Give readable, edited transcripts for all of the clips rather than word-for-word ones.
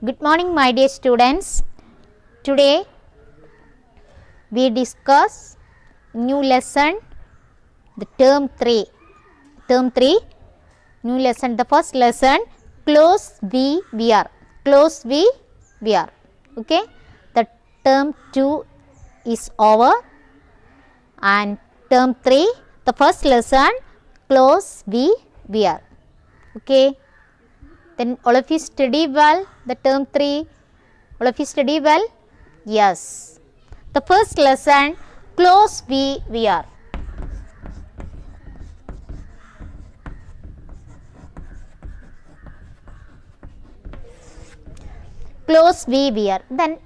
Good morning, my dear students. Today we discuss new lesson, the term 3. Term 3, new lesson. The first lesson, close VR. Close VR. Okay. The term 2 is over, and term 3, the first lesson, close VR. Okay. Then all of you study well the term 3. All of you study well? Yes. The first lesson, close VR. Close VR. Then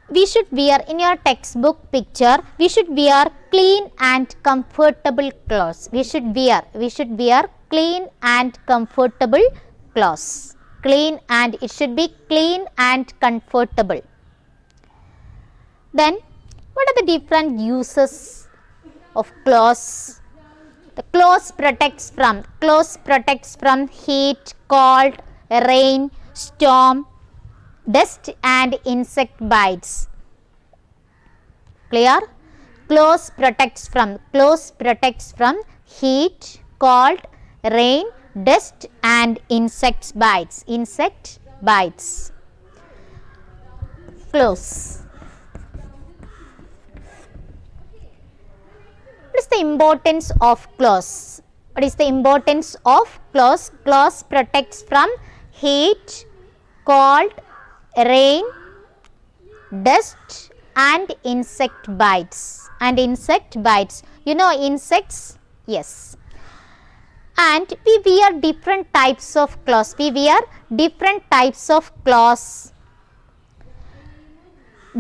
we should wear, in your textbook picture, we should wear clean and comfortable clothes. We should wear clean and comfortable clothes. Clean, and it should be clean and comfortable. Then what are the different uses of clothes? The clothes protects from heat, cold, rain, storm, dust and insect bites. Clear? Clothes protects from heat, cold, rain, dust and insect bites. Clothes. What is the importance of clothes? Clothes protects from heat, cold, rain, dust and insect bites. You know insects? Yes. And we wear different types of clothes.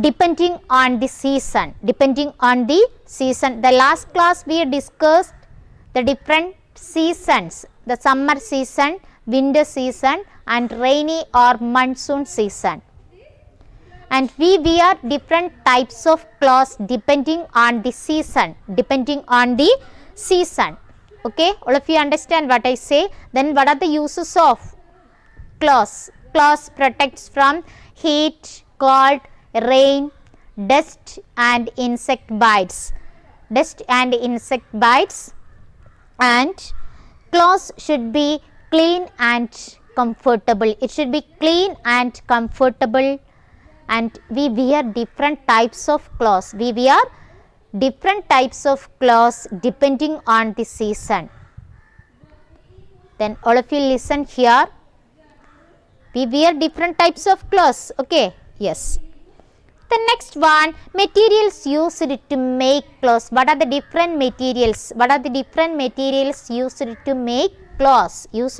Depending on the season. The last class we discussed the different seasons. The summer season, winter season and rainy or monsoon season. And we wear different types of clothes depending on the season. Okay, all of you understand what I say? Then what are the uses of clothes? Clothes protects from heat, cold, rain, dust and insect bites. And clothes should be clean and comfortable. And we wear different types of clothes. Depending on the season. Then all of you listen here. We wear different types of clothes. Okay. Yes. The next one, materials used to make clothes. What are the different materials? What are the different materials used to make clothes? What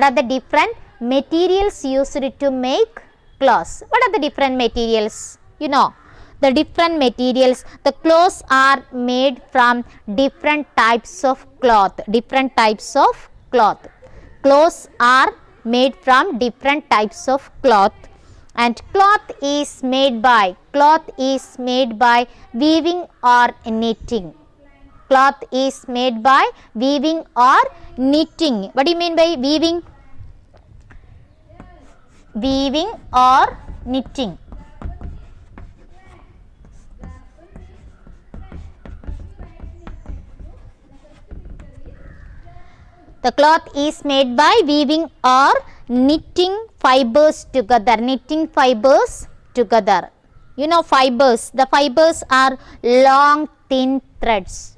are the different materials used to make clothes? What are the different materials? You know, the different materials. The clothes are made from different types of cloth. Clothes are made from different types of cloth. And cloth is made by weaving or knitting. What do you mean by weaving? Weaving or knitting. The cloth is made by weaving or knitting fibers together. You know fibers. The fibers are long thin threads.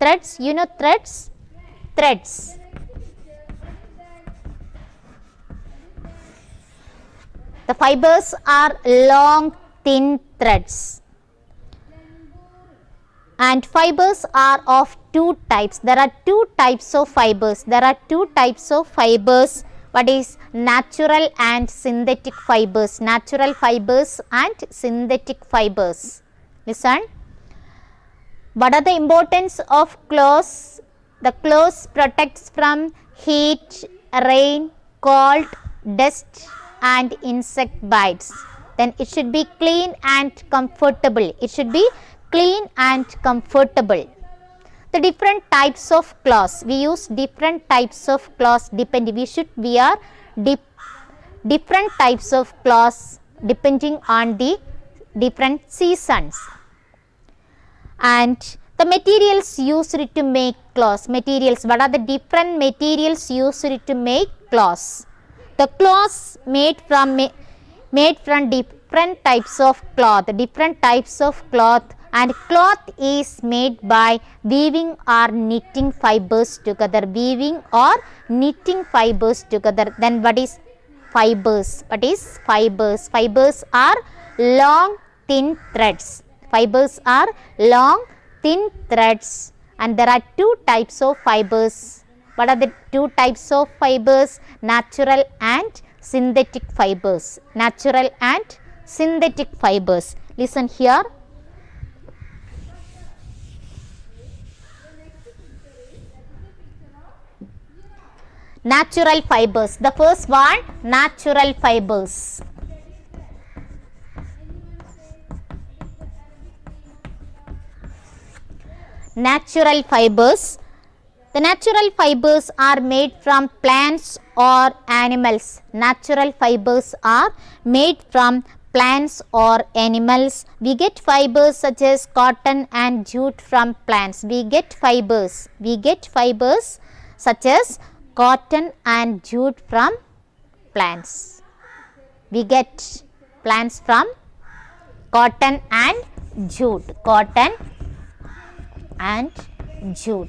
Threads. You know threads? The fibers are long thin threads. And fibers are of two types. There are two types of fibers. What is natural and synthetic fibers? Listen. What are the importance of clothes? The clothes protects from heat, rain, cold, dust and insect bites. Then it should be clean and comfortable. The different types of clothes. We use different types of clothes depending. We should wear different types of clothes depending on the different seasons. And the materials used to make clothes. Materials. What are the different materials used to make clothes? The clothes made from different types of cloth. Different types of cloth, and cloth is made by weaving or knitting fibers together. Weaving or knitting fibers together. Then what is fibers? What is fibers? Fibers are long thin threads. Fibers are long thin threads, and there are two types of fibers. What are the two types of fibers? Natural and synthetic fibers. Natural and synthetic fibers. Listen here. Natural fibers. The first one, natural fibers. Natural fibers. The natural fibers are made from plants or animals. Natural fibers are made from plants or animals. We get fibers such as cotton and jute from plants. We get fibers. We get fibers such as cotton and jute from plants. We get plants from cotton and jute. Cotton and jute.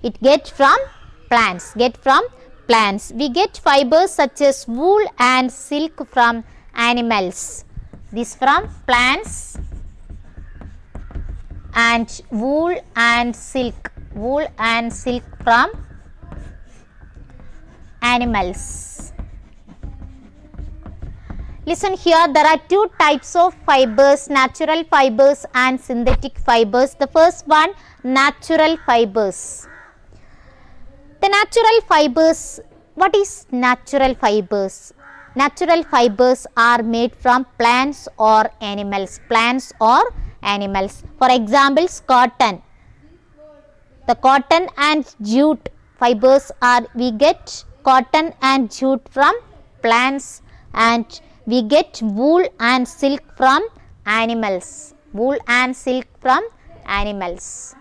It gets from plants. Get from plants. We get fibers such as wool and silk from animals. This from plants, and wool and silk. Wool and silk from animals. Listen here, there are two types of fibers, natural fibers and synthetic fibers. The first one, natural fibers. The natural fibers, what is natural fibers? Natural fibers are made from plants or animals. Plants or animals. For example, cotton. The cotton and jute fibers are, we get cotton and jute from plants, and we get wool and silk from animals. Wool and silk from animals.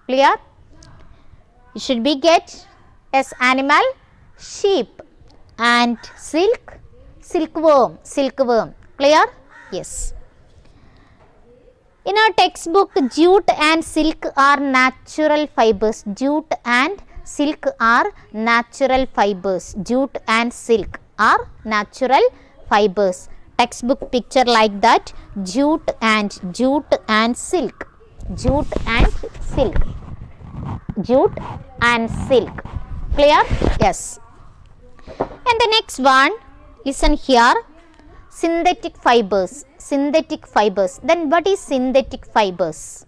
Clear? You should be get as animal, sheep, and silk, silkworm. Silkworm. Clear? Yes. In our textbook, jute and silk are natural fibers. Jute and silk are natural fibers. Jute and silk are natural fibers. Textbook picture like that, jute and silk. Jute and silk. Jute and silk. Clear? Yes. And the next one, listen here, synthetic fibers. Synthetic fibers. Then what is synthetic fibers?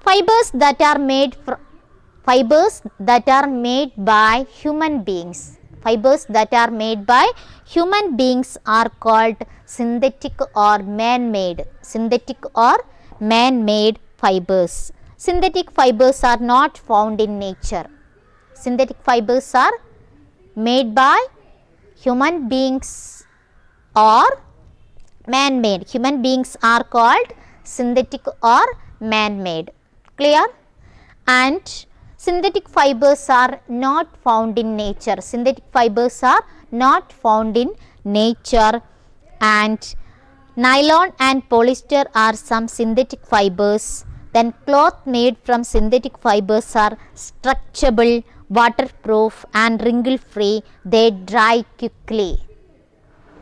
Fibers that are made by human beings. Fibers that are made by human beings are called synthetic or man-made. Synthetic or man-made fibers. Synthetic fibers are not found in nature. Synthetic fibers are made by human beings or man-made. Human beings are called synthetic or man-made. Clear? And synthetic fibers are not found in nature. Synthetic fibers are not found in nature, and nylon and polyester are some synthetic fibers. Then cloth made from synthetic fibers are stretchable, waterproof and wrinkle free. They dry quickly.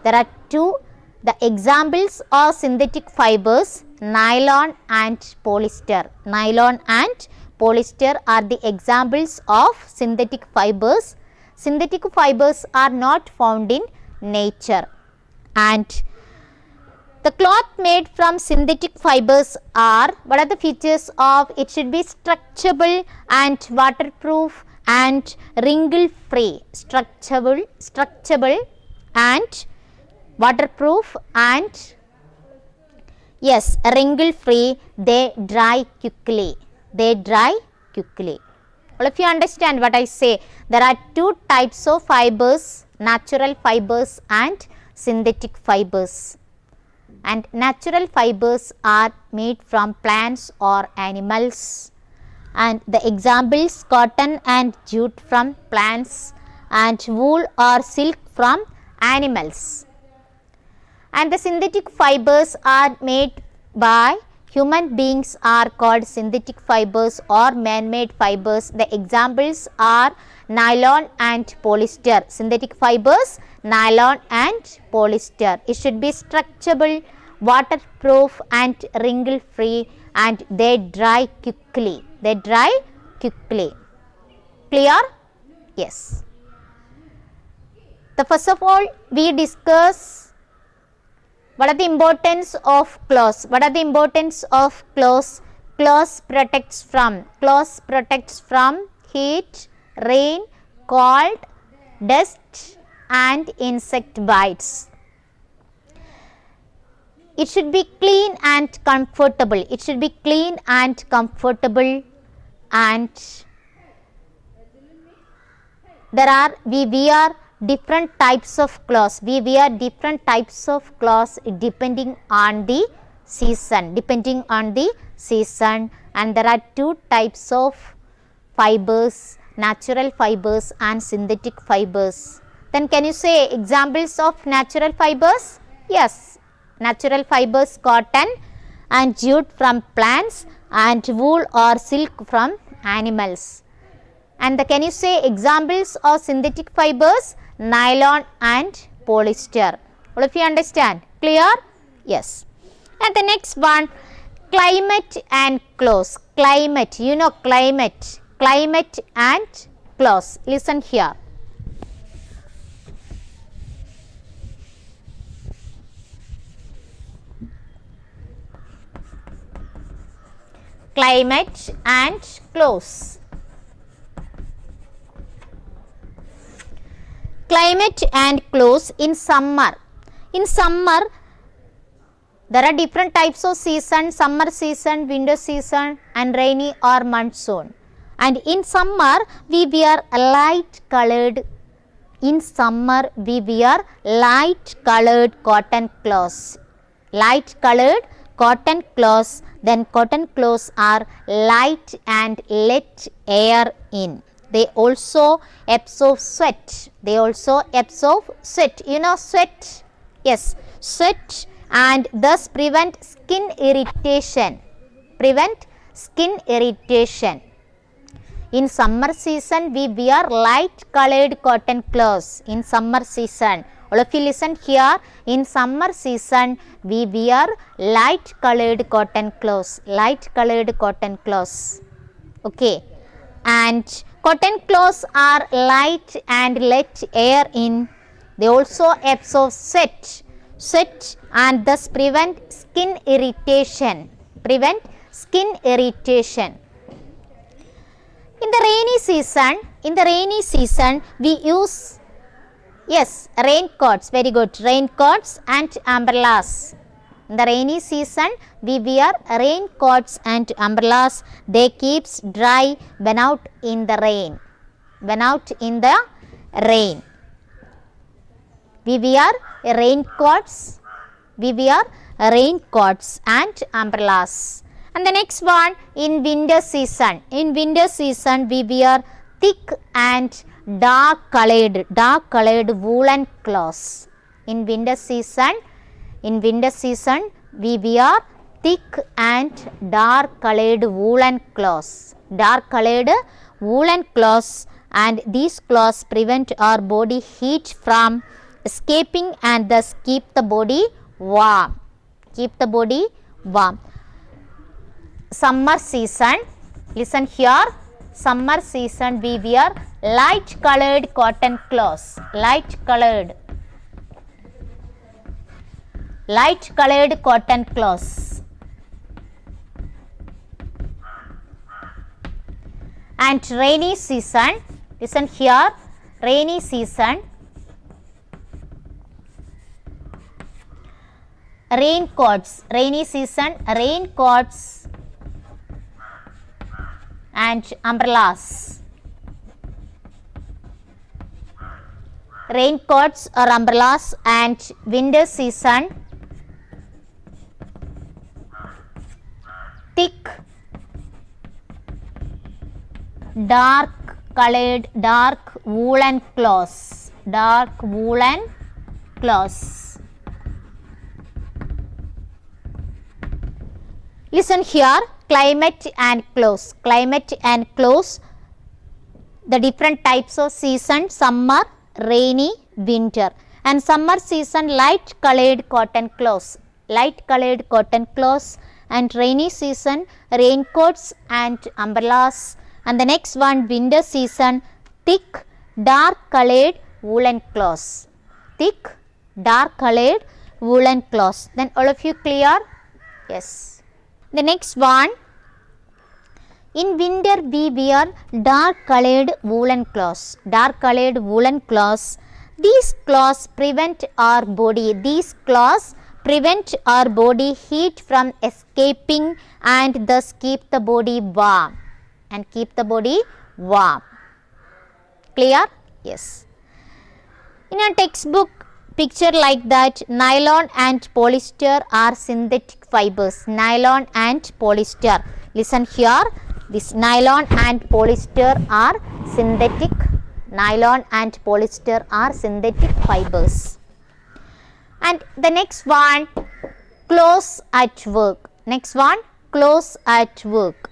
There are two. The examples of synthetic fibers, nylon and polyester. Nylon and polyester are the examples of synthetic fibers. Synthetic fibers are not found in nature. And the cloth made from synthetic fibers are, what are the features of? It should be stretchable and waterproof and wrinkle free. Stretchable and waterproof and Yes, wrinkle free, they dry quickly. They dry quickly. All of you understand what I say? There are two types of fibers, natural fibers and synthetic fibers. And natural fibers are made from plants or animals. And the examples, cotton and jute from plants, and wool or silk from animals. And the synthetic fibers are made by human beings are called synthetic fibers or man-made fibers. The examples are nylon and polyester. Synthetic fibers, nylon and polyester. It should be stretchable, waterproof and wrinkle free, and they dry quickly. They dry quickly. Clear? Yes. So first of all, we discuss what are the importance of clothes? What are the importance of clothes? Clothes protects from heat, rain, cold, dust and insect bites. It should be clean and comfortable. It should be clean and comfortable, and we wear different types of clothes. We wear different types of clothes depending on the season. And there are two types of fibers, natural fibers and synthetic fibers. Then can you say examples of natural fibers? Yes, natural fibers, cotton and jute from plants, and wool or silk from animals. And can you say examples of synthetic fibers? Nylon and polyester. All of you understand? Clear? Yes. And the next one, climate and clothes. Climate, you know climate. Climate and clothes. Listen here. Climate and clothes. Climate and clothes in summer. In summer, there are different types of season, summer season, winter season and rainy or monsoon. And in summer, we wear light colored. In summer, we wear light colored cotton clothes. Light colored cotton clothes. Then cotton clothes are light and let air in. They also absorb sweat. You know sweat? Yes, sweat, and thus prevent skin irritation. In summer season, we wear light colored cotton clothes. In summer season, all of you listen here. In summer season, we wear light colored cotton clothes. Okay. And cotton clothes are light and let air in. They also absorb sweat and thus prevent skin irritation. In the rainy season, we use raincoats. Very good. Raincoats and umbrellas. In the rainy season, we wear raincoats and umbrellas. They keeps dry when out in the rain. We wear raincoats and umbrellas. And the next one, in winter season. We wear thick and dark colored woolen clothes. In winter season, we wear thick and dark colored woolen clothes. And these clothes prevent our body heat from escaping and thus keep the body warm. Summer season, listen here. Summer season, we wear light colored cotton clothes. And rainy season, listen here. raincoats, rainy season, raincoats and umbrellas. Raincoats or umbrellas and winter season, thick, dark colored, dark woolen clothes, dark woolen clothes. Listen here, climate and clothes. Climate and clothes, the different types of season, summer, rainy, winter. And summer season, light colored cotton clothes, light colored cotton clothes, and rainy season, raincoats and umbrellas. And the next one, winter season, thick, dark colored woolen clothes, thick, dark colored woolen clothes. Then all of you clear? Yes. The next one, in winter we wear dark colored woolen clothes, dark colored woolen clothes. These clothes prevent our body, these clothes prevent our body heat from escaping and thus keep the body warm, and keep the body warm. Clear? Yes. In a textbook picture like that, nylon and polyester are synthetic fibers, nylon and polyester. Listen here, this nylon and polyester are synthetic, nylon and polyester are synthetic fibers. And the next one, clothes at work. Next one, clothes at work.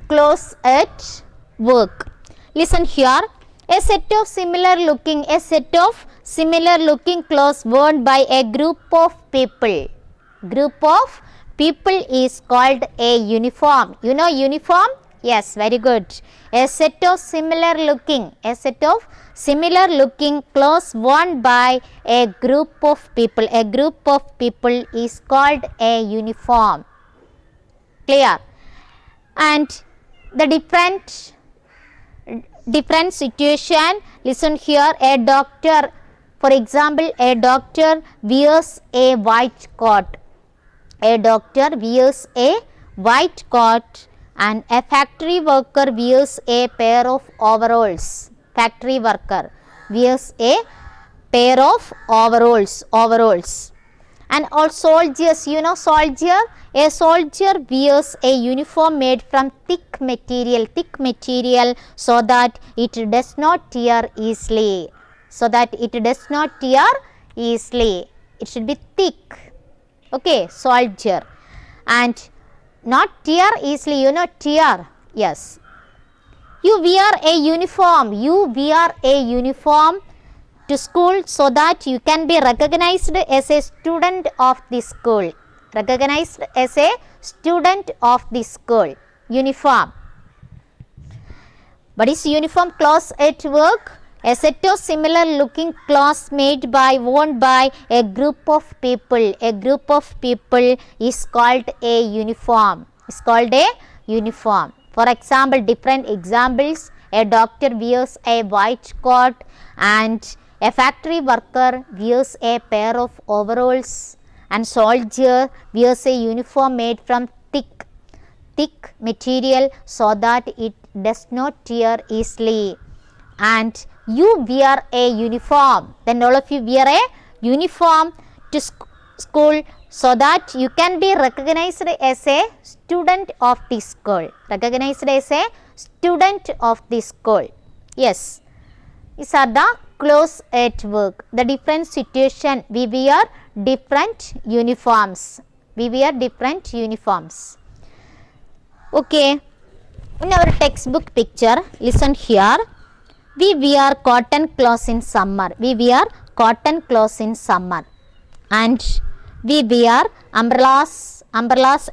Clothes at work. Listen here, a set of similar looking clothes worn by a group of people. Group of people is called a uniform. You know uniform? Yes, very good. A set of similar looking clothes worn by a group of people. A group of people is called a uniform. Clear? And the different situation, listen here, a doctor, for example, a doctor wears a white coat, a doctor wears a white coat, and a factory worker wears a pair of overalls, factory worker wears a pair of overalls. And all soldiers, you know soldier, a soldier wears a uniform made from thick material so that it does not tear easily, it should be thick. Okay, soldier, and not tear easily, you know tear. Yes, you wear a uniform to school so that you can be recognized as a student of the school, uniform. What is uniform? Clothes at work, a set of similar looking clothes worn by a group of people, is called a uniform, For example, different examples, a doctor wears a white coat and a factory worker wears a pair of overalls, and soldier wears a uniform made from thick material so that it does not tear easily. And you wear a uniform, then all of you wear a uniform to school so that you can be recognized as a student of the school, Yes, these are the clothes at work. The different situation, we wear different uniforms. Okay, in our textbook picture, listen here, we wear cotton clothes in summer, and we wear umbrellas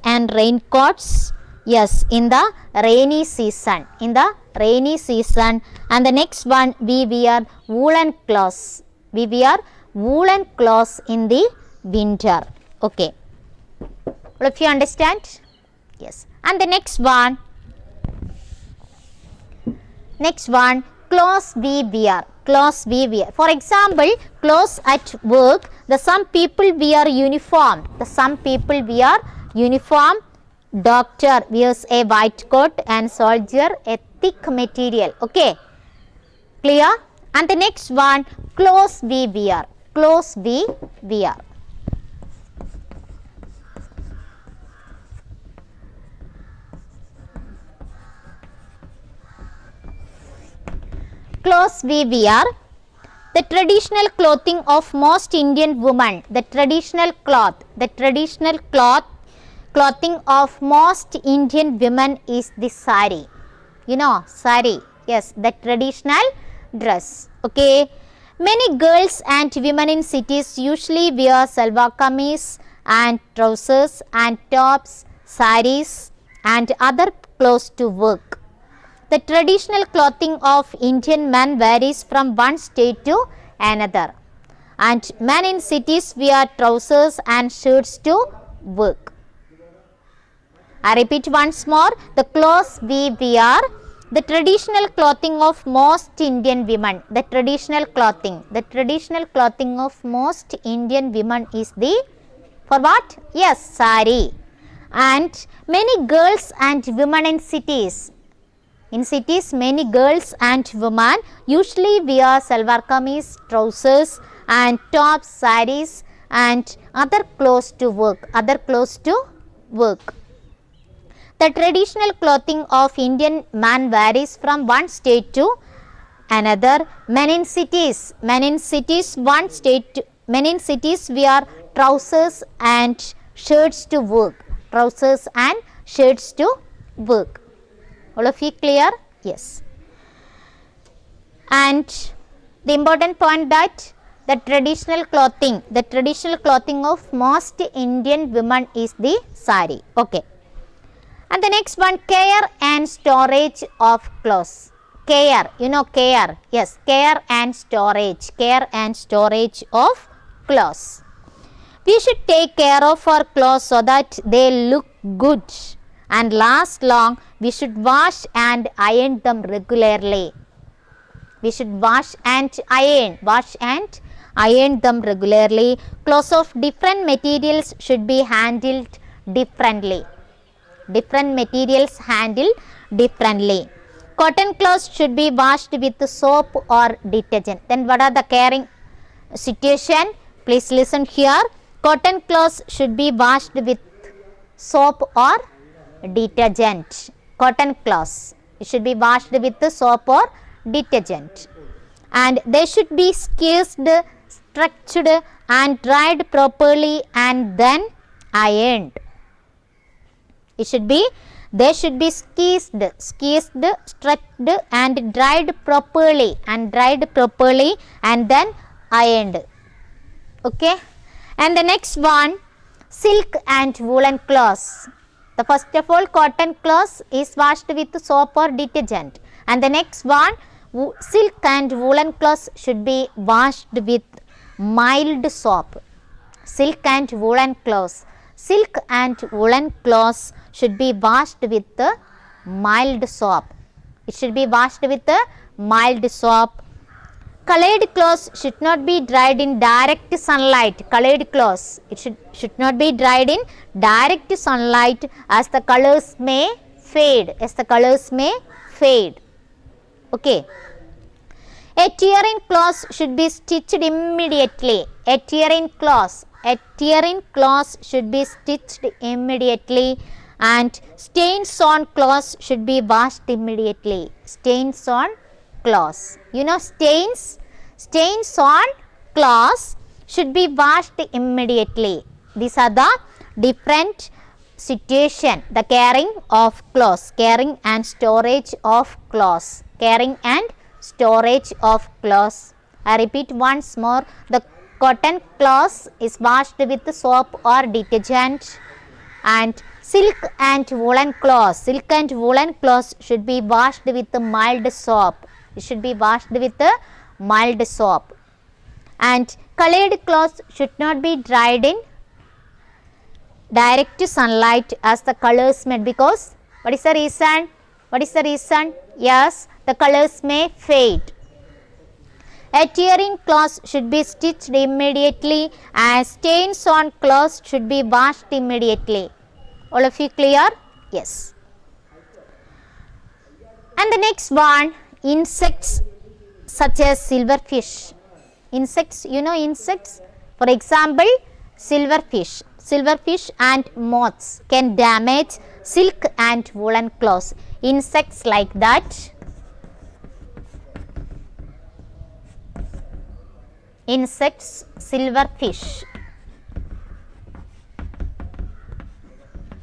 and raincoats, yes, in the rainy season, and the next one, we wear woolen clothes, woolen clothes in the winter. Okay. All of you understand? Yes. And the next one, clothes we wear. Clothes we wear. For example, clothes at work, the some people wear uniform. The some people wear uniform. Doctor wears a white coat and soldier a thick material. Okay. Clear? And the next one, clothes we wear. Clothes we wear. Clothes we wear. The traditional clothing of most Indian women. The traditional clothing of most Indian women is the sari. You know, sari. Yes, the traditional dress. Okay. Many girls and women in cities usually wear salwar kameez and trousers and tops, saris and other clothes to work. The traditional clothing of Indian men varies from one state to another, and men in cities wear trousers and shirts to work. I repeat once more, the clothes we wear, the traditional clothing of most Indian women. The traditional clothing of most Indian women is the, for what? Yes, sari. And many girls and women in cities, many girls and women usually wear salwar kameez, trousers and tops, saris and other clothes to work. The traditional clothing of Indian man varies from one state to another. Men in cities wear trousers and shirts to work. All of you clear? Yes. And the important point that the traditional clothing of most Indian women is the sari. Okay. And the next one, care and storage of clothes. Care, you know, care. Yes, care and storage of clothes. We should take care of our clothes so that they look good and last long. We should wash and iron them regularly. Clothes of different materials should be handled differently. Cotton clothes should be washed with soap or detergent. Then what are the caring situation? Please listen here. Cotton clothes should be washed with soap or detergent. Cotton cloths should be washed with soap or detergent, and they should be squeezed, stretched and dried properly and then ironed. They should be squeezed, stretched and dried properly and then ironed. Okay. And the next one, silk and woolen cloths. The first of all, cotton cloths is washed with soap or detergent, and the next one, silk and woolen cloths should be washed with mild soap. Silk and woolen cloths should be washed with mild soap. It should be washed with mild soap. Colored clothes should not be dried in direct sunlight. Should not be dried in direct sunlight, as the colors may fade. Okay. A tear-in cloth should be stitched immediately. Should be stitched immediately, and stains on cloths should be washed immediately. You know, stains on cloths should be washed immediately. These are the different situation, the caring and storage of clothes. I repeat once more, the cotton cloth is washed with soap or detergent, and silk and woolen cloths should be washed with mild soap. And colored clothes should not be dried in direct sunlight as the colors may, because what is the reason? What is the reason? Yes, the colors may fade. A tearing cloth should be stitched immediately and stains on clothes should be washed immediately. All of you clear? Yes. And the next one, insects such as silverfish. Insects, you know insects? For example, silverfish. Silverfish and moths can damage silk and woolen cloths. Insects like that. Insects, silverfish,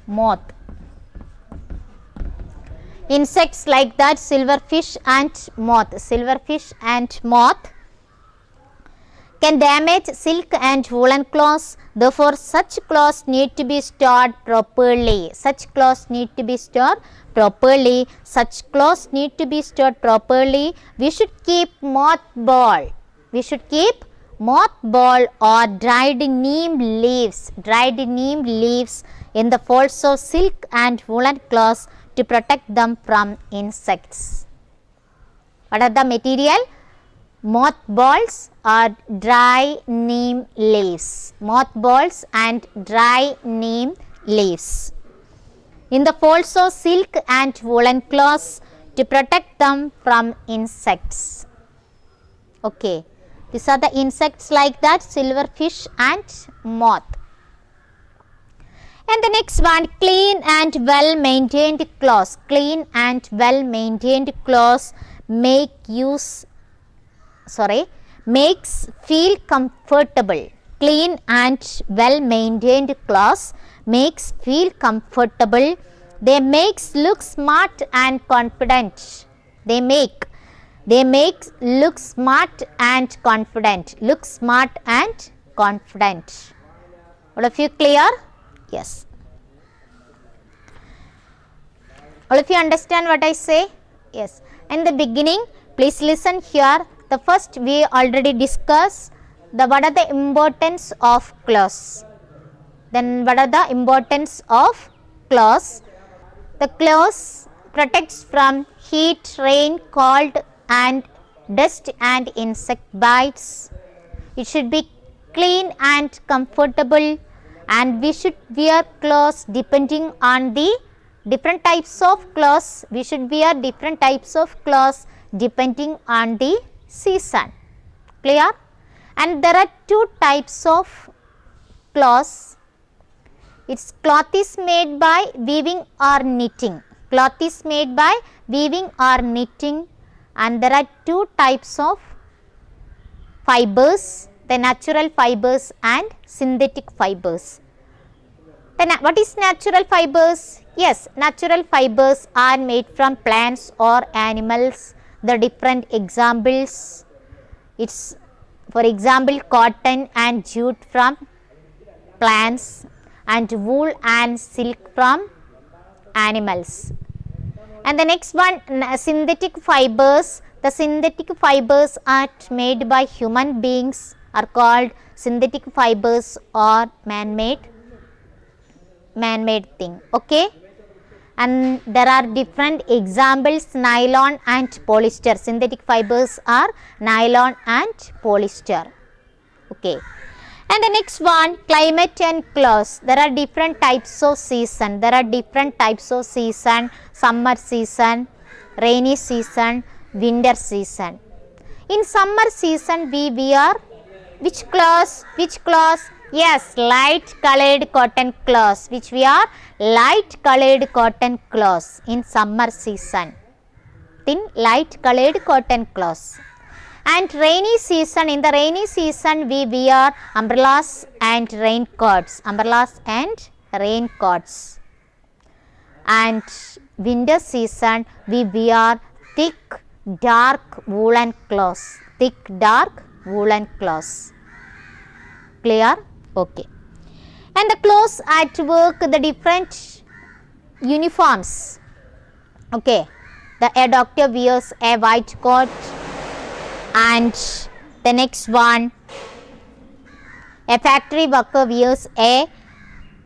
moth. Insects like that, silverfish and moth. Silverfish and moth can damage silk and woolen cloths. Therefore, such cloths need to be stored properly. Such cloths need to be stored properly. Such cloths need to be stored properly. We should keep mothball. We should keep mothball or dried neem leaves. Dried neem leaves in the folds of silk and woolen cloths to protect them from insects. What are the material? Mothballs or dry neem leaves. Mothballs and dry neem leaves in the folds of silk and woolen cloths to protect them from insects. Okay, these are the insects like that, silverfish and moth. And the next one, clean and well maintained clothes. Clean and well maintained clothes makes feel comfortable. Clean and well maintained clothes makes feel comfortable. They makes look smart and confident. They make look smart and confident. Look smart and confident. All of you clear? Yes. All of you understand what I say? Yes. In the beginning, please listen here. The first we already discussed what are the importance of clothes. Then what are the importance of clothes? The clothes protects from heat, rain, cold and dust and insect bites. It should be clean and comfortable, and we should wear clothes depending on the different types of clothes. We should wear different types of clothes depending on the season. Clear? And there are two types of clothes. Its cloth is made by weaving or knitting. Cloth is made by weaving or knitting, and there are two types of fibers, the natural fibers and synthetic fibers. Then what is natural fibers? Yes, natural fibers are made from plants or animals. The different examples, it's for example cotton and jute from plants and wool and silk from animals. And the next one, synthetic fibers. The synthetic fibers are made by human beings, are called synthetic fibers or man-made thing. Okay. And there are different examples, nylon and polyester. Synthetic fibers are nylon and polyester. Okay. And the next one, climate and clothes. There are different types of season. There are different types of season. Summer season, rainy season, winter season. In summer season we wear which clothes? Which clothes? Yes, light colored cotton clothes, which we are light colored cotton clothes in summer season. Thin light colored cotton clothes. And rainy season, in the rainy season we wear umbrellas and raincoats. Umbrellas and raincoats. And winter season we wear thick dark woolen clothes. Thick dark woolen clothes. Clear? Okay. And the clothes at work, the different uniforms. Okay. A doctor wears a white coat, and the next one, A factory worker wears a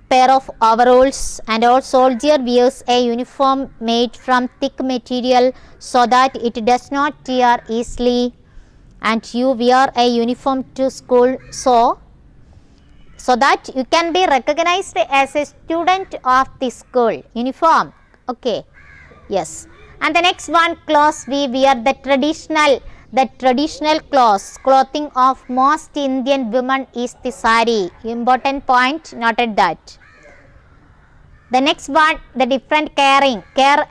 pair of overalls, and all soldier wears a uniform made from thick material so that it does not tear easily. And you wear a uniform to school so that you can be recognized as a student of the school. Uniform. Okay. Yes. And the next one, clothes, we wear the traditional clothing of most Indian women is the sari. Important point, noted that. The next one, the different care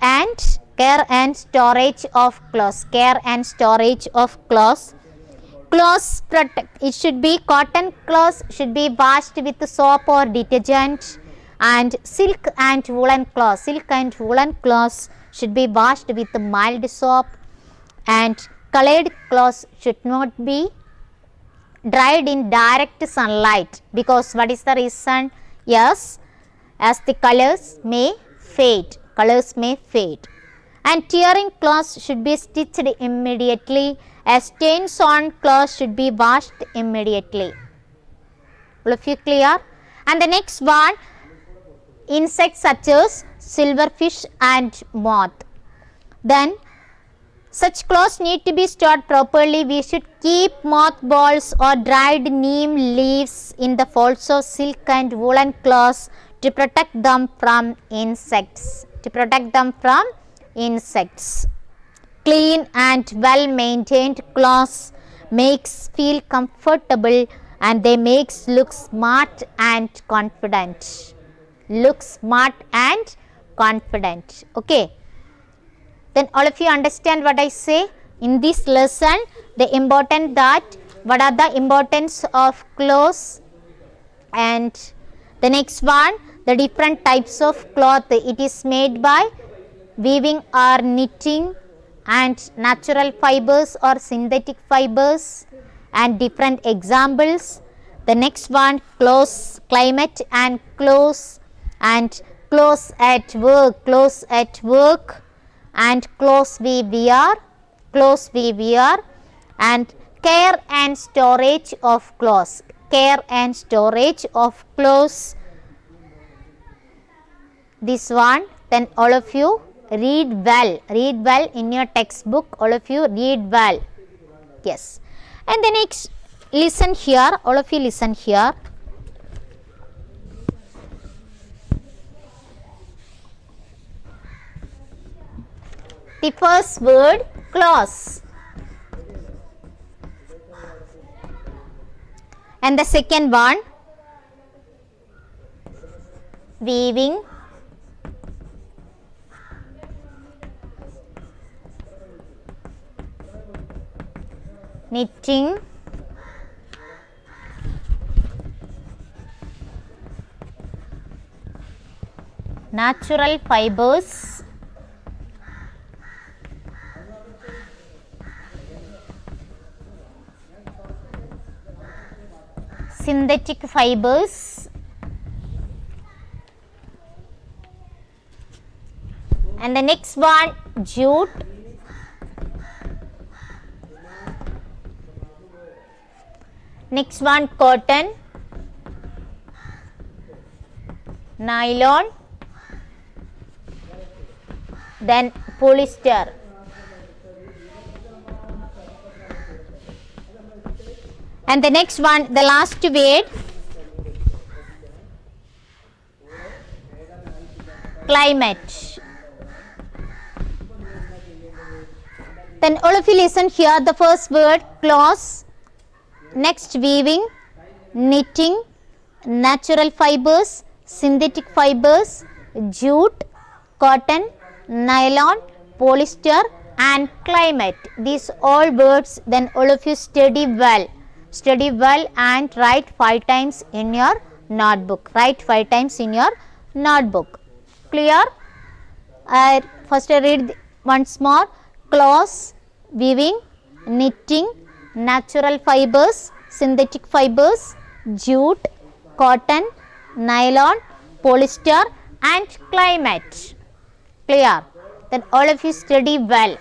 and storage of clothes. Care and storage of clothes. Clothes protect. It should be cotton clothes should be washed with soap or detergent, and silk and woolen clothes should be washed with mild soap, and colored clothes should not be dried in direct sunlight, because what is the reason? Yes, as the colors may fade. And tearing clothes should be stitched immediately, as stains on clothes should be washed immediately. All of you clear? And the next one, insects such as silverfish and moth. Then such clothes need to be stored properly. We should keep mothballs or dried neem leaves in the folds of silk and woolen cloths to protect them from insects. Clean and well maintained clothes makes feel comfortable, and they makes look smart and confident. Okay. Then all of you understand what I say in this lesson, the important that what are the importance of clothes, and the next one, the different types of cloth. It is made by weaving or knitting, and natural fibers or synthetic fibers, and different examples. The next one, clothes, climate and clothes, and clothes at work, and clothes we wear, and care and storage of clothes. This one, then all of you read well in your textbook. All of you read well. Yes. And the next, listen here. All of you listen here. The first word, clothes. And the second one, weaving. Knitting. Natural fibers. Synthetic fibers. And the next one, jute. Next one, cotton, nylon, then polyester. And the next one, the last word, climate. Then all of you listen here. The first word, clothes. Next, weaving, knitting, natural fibers, synthetic fibers, jute, cotton, nylon, polyester, and climate. These all words, then all of you study well and write 5 times in your notebook. Clear? First I read once more. Clothes, weaving, knitting, natural fibers, synthetic fibers, jute, cotton, nylon, polyester, and climate. Clear? Then all of you study well.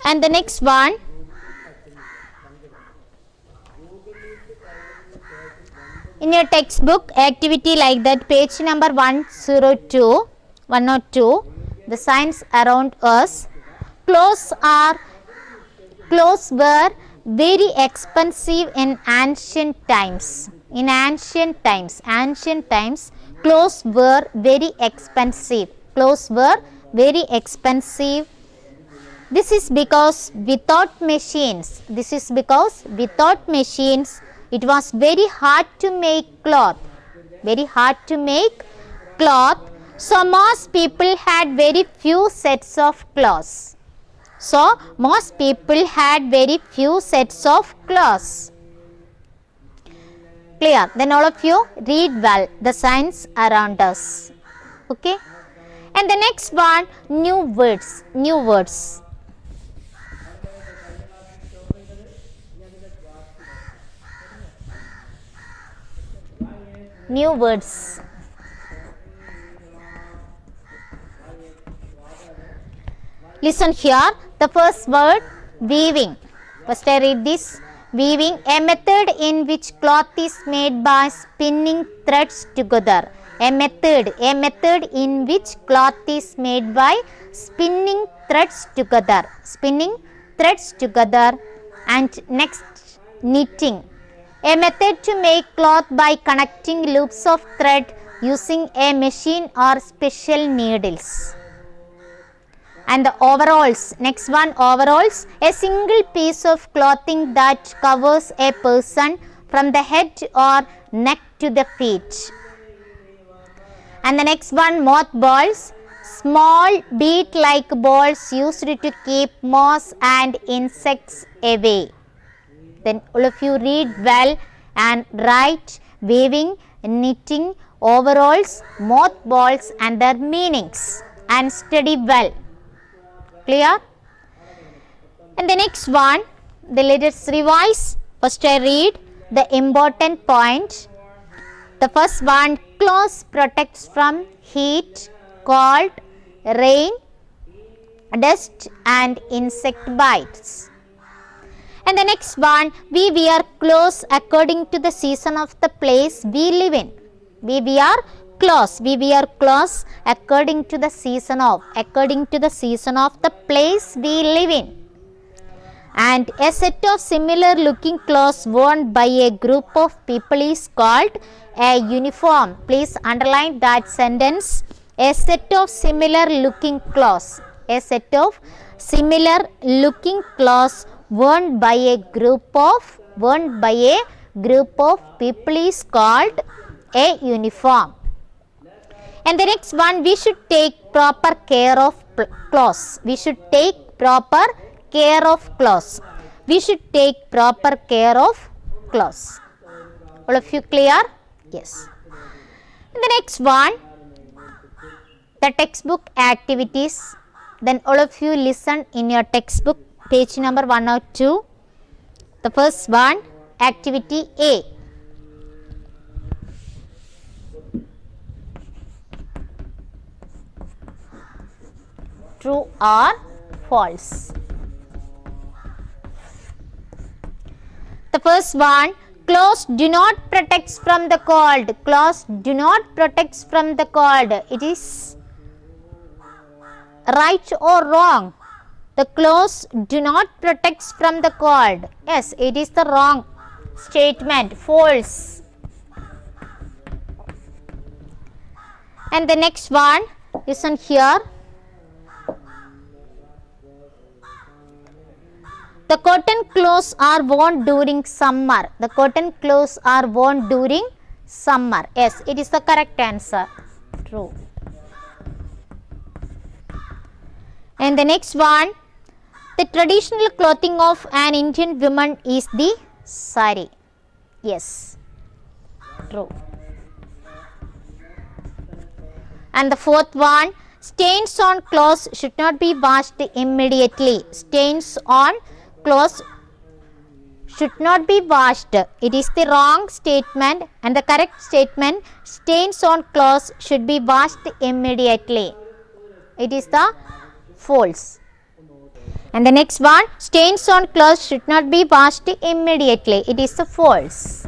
And the next one, In your textbook, activity like that, page number 102, the signs around us. Clothes were very expensive in ancient times. In ancient times, clothes were very expensive. Clothes were very expensive. This is because without machines, it was very hard to make cloth. So most people had very few sets of clothes. Clear? Then all of you read well the signs around us. Okay? And the next one, new words. New words. Listen here. The first word, weaving. First I read this. Weaving, a method in which cloth is made by spinning threads together. A method in which cloth is made by spinning threads together. And next, knitting. A method to make cloth by connecting loops of thread using a machine or special needles. And the overalls, next one, overalls, a single piece of clothing that covers a person from the head or neck to the feet. And the next one, mothballs, small bead-like balls used to keep moths and insects away. Then all of you read well and write weaving, knitting, overalls, mothballs and their meanings and study well. Clear? And the next one, let us revise. First I read the important point. The first one, clothes protects from heat, cold, rain, dust and insect bites. And the next one, we wear clothes according to the season of the place we live in. We wear clothes according to the season of the place we live in. And a set of similar looking clothes worn by a group of people is called a uniform. Please underline that sentence. A set of similar looking clothes. Worn by a group of people is called a uniform. And the next one, we should take proper care of clothes. All of you clear? Yes. And the next one, the textbook activities. Then all of you listen in your textbook, page number 102. The first one, activity A. True or false? The first one, clothes do not protect from the cold. It is right or wrong? The clothes do not protect from the cold. Yes, it is the wrong statement, false. And the next one, listen here. The cotton clothes are worn during summer. Yes, it is the correct answer. True. And the next one, the traditional clothing of an Indian woman is the sari. Yes, true. And the fourth one, stains on clothes should not be washed immediately. It is the wrong statement, and the correct statement, stains on clothes should be washed immediately. It is the false. And the next one, stains on clothes should not be washed immediately. It is the false.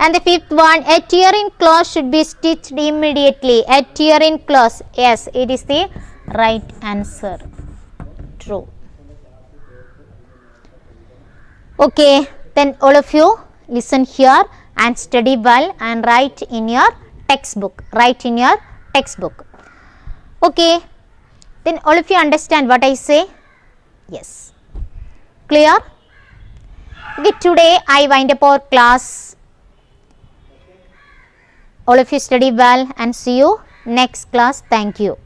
And the fifth one, a tearing cloth should be stitched immediately. A tearing cloth. Yes, it is the right answer. True. Okay, then all of you listen here and study well and write in your textbook. Write in your textbook. Okay, then all of you understand what I say? Yes. Clear? Okay, today I wind up our class. All of you study well and see you next class. Thank you.